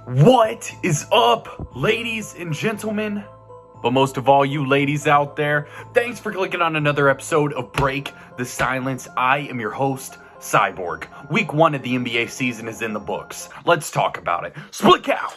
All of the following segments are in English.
What is up, ladies and gentlemen? But most of all, you ladies out there, thanks for clicking on another episode of Break the Silence. I am your host, Cyborg. Week 1 of the NBA season is in the books. Let's talk about it. Split cow!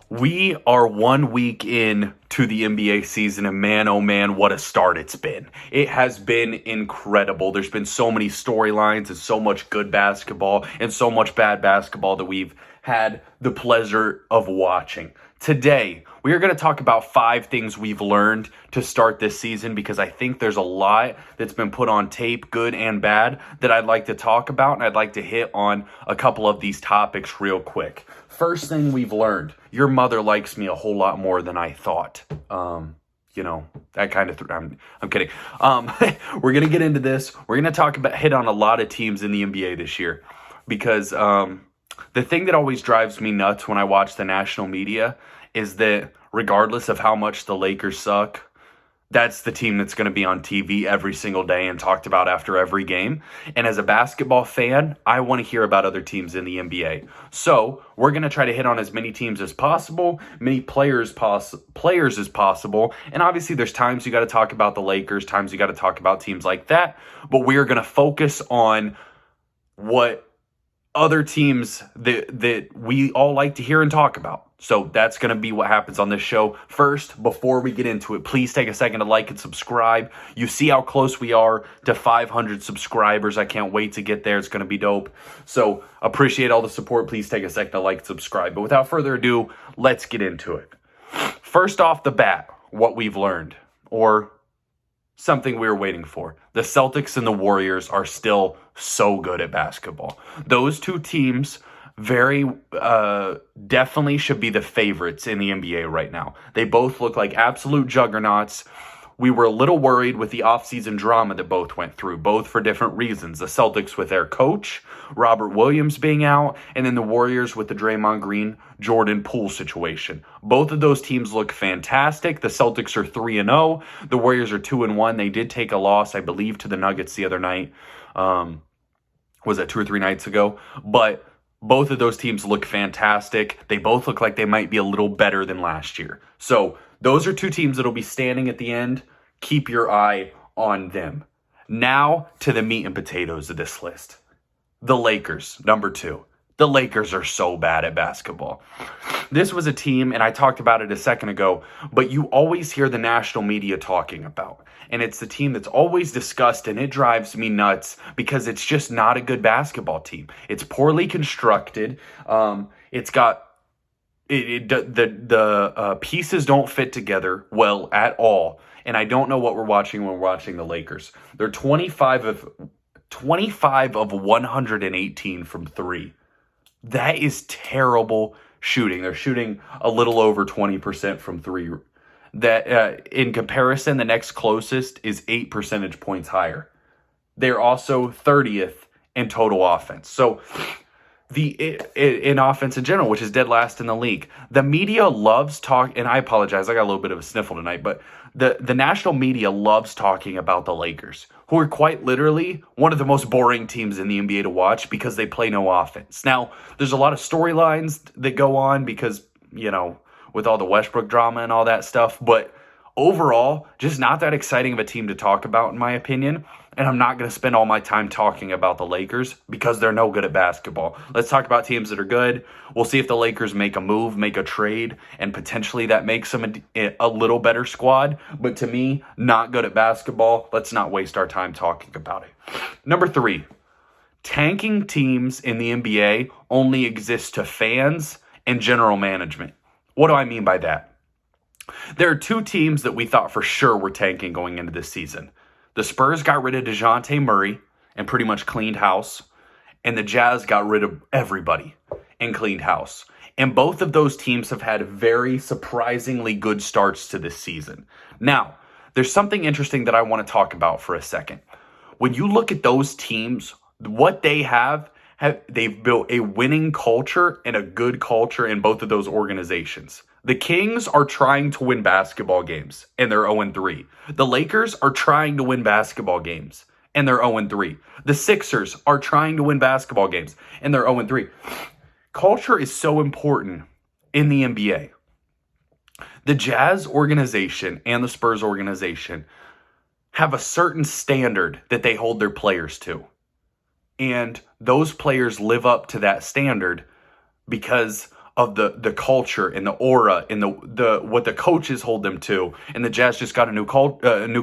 We are 1 week in to the NBA season, and man, oh man, what a start it's been. It has been incredible. There's been so many storylines and so much good basketball and so much bad basketball that we've had the pleasure of watching. Today, we are going to talk about 5 things we've learned to start this season because I think there's a lot that's been put on tape, good and bad, that I'd like to talk about, and I'd like to hit on a couple of these topics real quick. First thing we've learned, your mother likes me a whole lot more than I thought. That kind of, I'm kidding. We're going to get into this. We're going to hit on a lot of teams in the NBA this year because the thing that always drives me nuts when I watch the national media is that regardless of how much the Lakers suck, that's the team that's going to be on TV every single day and talked about after every game. And as a basketball fan, I want to hear about other teams in the NBA. So we're going to try to hit on as many teams as possible, many players as possible. And obviously there's times you got to talk about the Lakers, times you got to talk about teams like that. But we are going to focus on what other teams that we all like to hear and talk about. So that's going to be what happens on this show. First, before we get into it, please take a second to like and subscribe. You see how close we are to 500 subscribers. I can't wait to get there. It's going to be dope. So appreciate all the support. Please take a second to like and subscribe. But without further ado, let's get into it. First off the bat, what we've learned, or something we were waiting for. The Celtics and the Warriors are still so good at basketball. Those two teams very definitely should be the favorites in the NBA right now. They both look like absolute juggernauts. We were a little worried with the offseason drama that both went through, both for different reasons. The Celtics with their coach, Robert Williams, being out, and then the Warriors with the Draymond Green, Jordan Poole situation. Both of those teams look fantastic. The Celtics are 3-0. The Warriors are 2-1. They did take a loss, I believe, to the Nuggets the other night. Was that 2 or 3 nights ago? But both of those teams look fantastic. They both look like they might be a little better than last year. So those are two teams that will be standing at the end. Keep your eye on them. Now to the meat and potatoes of this list. The Lakers, number 2. The Lakers are so bad at basketball. This was a team, and I talked about it a second ago, but you always hear the national media talking about. And it's the team that's always discussed, and it drives me nuts because it's just not a good basketball team. It's poorly constructed. It's got the pieces don't fit together well at all. And I don't know what we're watching when we're watching the Lakers. They're 25 of 118 from 3. That is terrible shooting. They're shooting a little over 20% from 3. That in comparison, the next closest is 8 percentage points higher. They're also 30th in total offense. So in offense in general, which is dead last in the league, the media loves talk. And I apologize, I got a little bit of a sniffle tonight, but the national media loves talking about the Lakers, who are quite literally one of the most boring teams in the NBA to watch because they play no offense. Now, there's a lot of storylines that go on because, with all the Westbrook drama and all that stuff, but overall, just not that exciting of a team to talk about, in my opinion. And I'm not going to spend all my time talking about the Lakers because they're no good at basketball. Let's talk about teams that are good. We'll see if the Lakers make a move, make a trade, and potentially that makes them a little better squad. But to me, not good at basketball. Let's not waste our time talking about it. Number 3, tanking teams in the NBA only exist to fans and general management. What do I mean by that? There are 2 teams that we thought for sure were tanking going into this season. The Spurs got rid of DeJounte Murray and pretty much cleaned house. And the Jazz got rid of everybody and cleaned house. And both of those teams have had very surprisingly good starts to this season. Now, there's something interesting that I want to talk about for a second. When you look at those teams, what they they've built a winning culture and a good culture in both of those organizations. The Kings are trying to win basketball games, and they're 0-3. The Lakers are trying to win basketball games, and they're 0-3. The Sixers are trying to win basketball games, and they're 0-3. Culture is so important in the NBA. The Jazz organization and the Spurs organization have a certain standard that they hold their players to. And those players live up to that standard because of the culture and the aura and the what the coaches hold them to. And the Jazz just got a new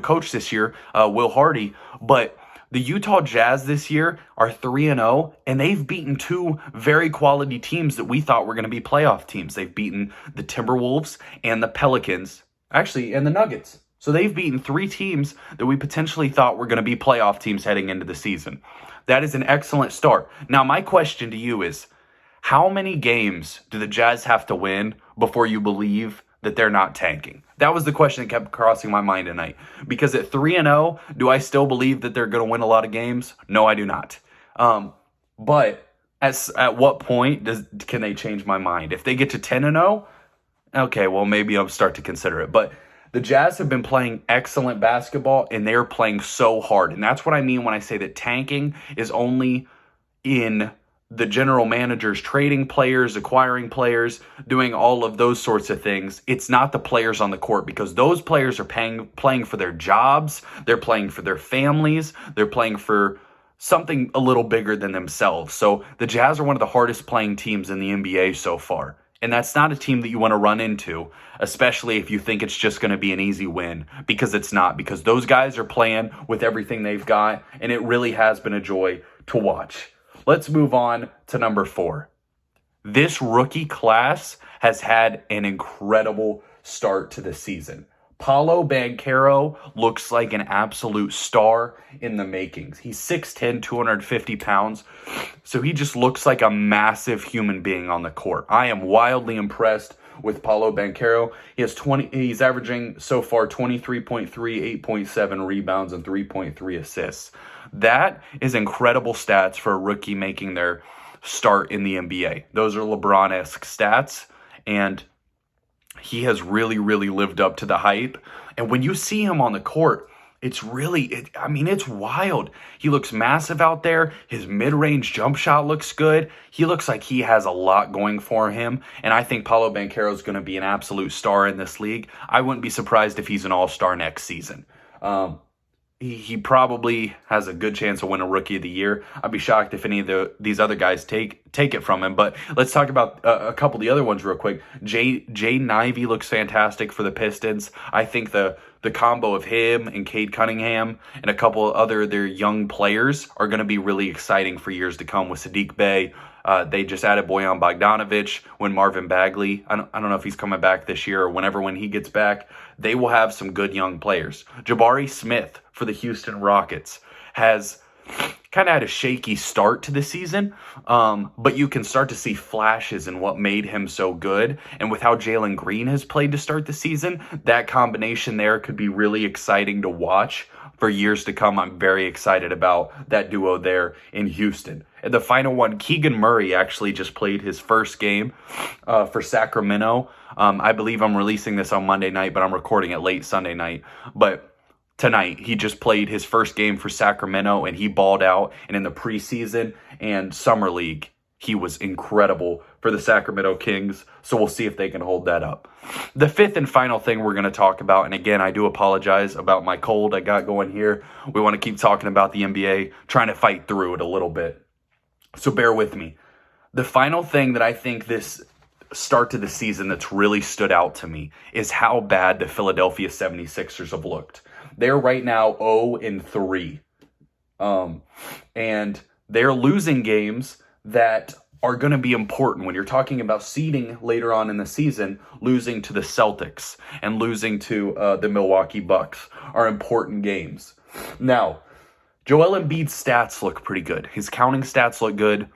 coach this year, Will Hardy. But the Utah Jazz this year are 3-0, and they've beaten two very quality teams that we thought were going to be playoff teams. They've beaten the Timberwolves and the Pelicans, actually, and the Nuggets. So they've beaten three teams that we potentially thought were going to be playoff teams heading into the season. That is an excellent start. Now, my question to you is, how many games do the Jazz have to win before you believe that they're not tanking? That was the question that kept crossing my mind tonight. Because at 3-0, do I still believe that they're going to win a lot of games? No, I do not. But at what point can they change my mind? If they get to 10-0, okay, well, maybe I'll start to consider it. But the Jazz have been playing excellent basketball, and they're playing so hard. And that's what I mean when I say that tanking is only in the general managers trading players, acquiring players, doing all of those sorts of things. It's not the players on the court, because those players are playing for their jobs. They're playing for their families. They're playing for something a little bigger than themselves. So the Jazz are one of the hardest playing teams in the NBA so far. And that's not a team that you want to run into, especially if you think it's just going to be an easy win, because it's not, because those guys are playing with everything they've got, and it really has been a joy to watch. Let's move on to number 4. This rookie class has had an incredible start to the season. Paolo Banchero looks like an absolute star in the makings. He's 6'10", 250 pounds, so he just looks like a massive human being on the court. I am wildly impressed with Paolo Banchero. He's averaging so far 23.3, 8.7 rebounds, and 3.3 assists. That is incredible stats for a rookie making their start in the NBA. Those are LeBron-esque stats, and he has really, really lived up to the hype. And when you see him on the court, it's wild. He looks massive out there. His mid-range jump shot looks good. He looks like he has a lot going for him. And I think Paolo Banchero is going to be an absolute star in this league. I wouldn't be surprised if he's an all-star next season. He probably has a good chance to win a Rookie of the Year. I'd be shocked if any of these other guys take it from him. But let's talk about a couple of the other ones real quick. Jaden Ivey looks fantastic for the Pistons. I think the combo of him and Cade Cunningham and a couple of their young players are going to be really exciting for years to come with Sadiq Bey. They just added Bojan Bogdanovic when Marvin Bagley, I don't know if he's coming back this year or when he gets back. They will have some good young players. Jabari Smith for the Houston Rockets has kind of had a shaky start to the season, but you can start to see flashes in what made him so good. And with how Jalen Green has played to start the season, that combination there could be really exciting to watch for years to come. I'm very excited about that duo there in Houston. And the final one, Keegan Murray actually just played his first game for Sacramento. I believe I'm releasing this on Monday night, but I'm recording it late Sunday night. But tonight, he just played his first game for Sacramento, and he balled out. And in the preseason and summer league, he was incredible for the Sacramento Kings. So we'll see if they can hold that up. The fifth and final thing we're going to talk about, and again, I do apologize about my cold I got going here. We want to keep talking about the NBA, trying to fight through it a little bit. So bear with me. The final thing that I think this start to the season that's really stood out to me is how bad the Philadelphia 76ers have looked. They're right now 0-3. And they're losing games that are going to be important when you're talking about seeding later on in the season. Losing to the Celtics and losing to the Milwaukee Bucks are important games. Now, Joel Embiid's stats look pretty good. His counting stats look good,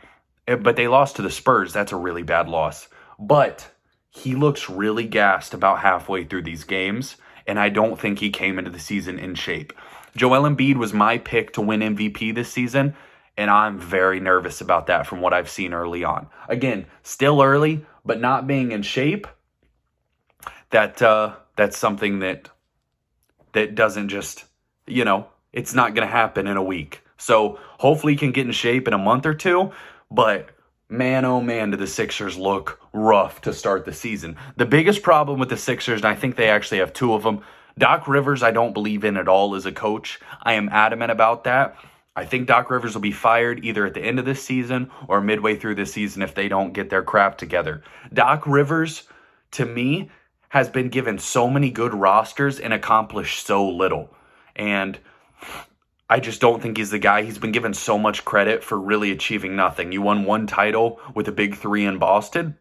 but they lost to the Spurs. That's a really bad loss. But he looks really gassed about halfway through these games, and I don't think he came into the season in shape. Joel Embiid was my pick to win MVP this season, and I'm very nervous about that from what I've seen early on. Again, still early, but not being in shape, that's something that doesn't just, it's not going to happen in a week. So hopefully he can get in shape in a month or two, but man, oh man, do the Sixers look rough to start the season. The biggest problem with the Sixers, and I think they actually have two of them, Doc Rivers I don't believe in at all as a coach. I am adamant about that. I think Doc Rivers will be fired either at the end of this season or midway through this season if they don't get their crap together. Doc Rivers, to me, has been given so many good rosters and accomplished so little. And I just don't think he's the guy. He's been given so much credit for really achieving nothing. You won one title with a big three in Boston.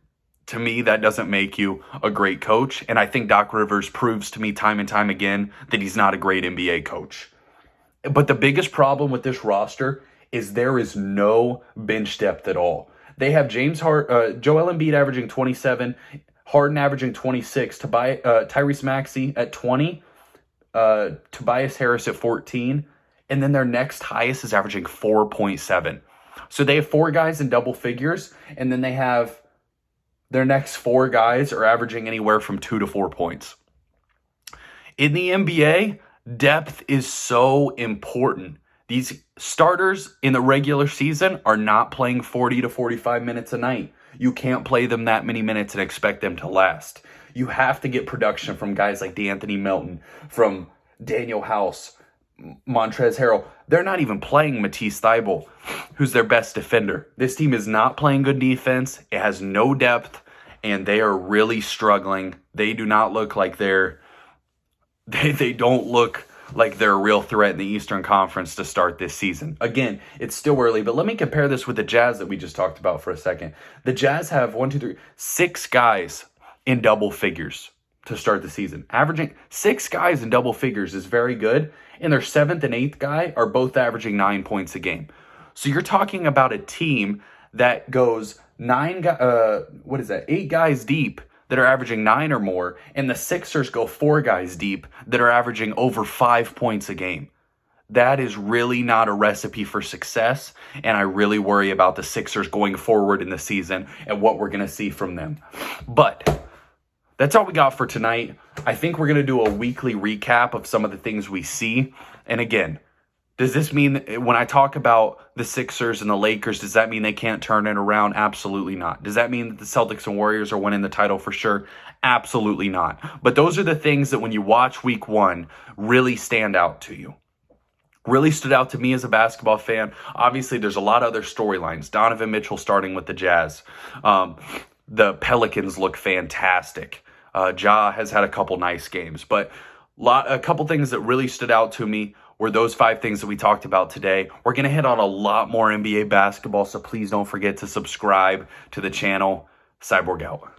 To me, that doesn't make you a great coach. And I think Doc Rivers proves to me time and time again that he's not a great NBA coach. But the biggest problem with this roster is there is no bench depth at all. They have Joel Embiid averaging 27, Harden averaging 26, Tyrese Maxey at 20, Tobias Harris at 14, and then their next highest is averaging 4.7. So they have four guys in double figures, and then they have their next four guys are averaging anywhere from 2 to 4 points. In the NBA, depth is so important. These starters in the regular season are not playing 40 to 45 minutes a night. You can't play them that many minutes and expect them to last. You have to get production from guys like DeAnthony Melton, from Daniel House, Montrezl Harrell. They're not even playing Matisse Thybulle, who's their best defender. This team is not playing good defense. It has no depth, and they are really struggling. They do not look like they don't look like they're a real threat in the Eastern Conference to start this season. Again, it's still early, but let me compare this with the Jazz that we just talked about for a second. The Jazz have 6 guys in double figures to start the season. Averaging 6 guys in double figures is very good, and their 7th and 8th guy are both averaging 9 points a game. So you're talking about a team that goes 8 guys deep that are averaging 9 or more, and the Sixers go 4 guys deep that are averaging over 5 points a game. That is really not a recipe for success, and I really worry about the Sixers going forward in the season and what we're going to see from them. But that's all we got for tonight. I think we're going to do a weekly recap of some of the things we see. And again, does this mean when I talk about the Sixers and the Lakers, does that mean they can't turn it around? Absolutely not. Does that mean that the Celtics and Warriors are winning the title for sure? Absolutely not. But those are the things that when you watch week 1 really stand out to you. Really stood out to me as a basketball fan. Obviously, there's a lot of other storylines. Donovan Mitchell starting with the Jazz. The Pelicans look fantastic. Ja has had a couple nice games. But a couple things that really stood out to me were those 5 things that we talked about today. We're going to hit on a lot more NBA basketball, so please don't forget to subscribe to the channel. Cyborg out.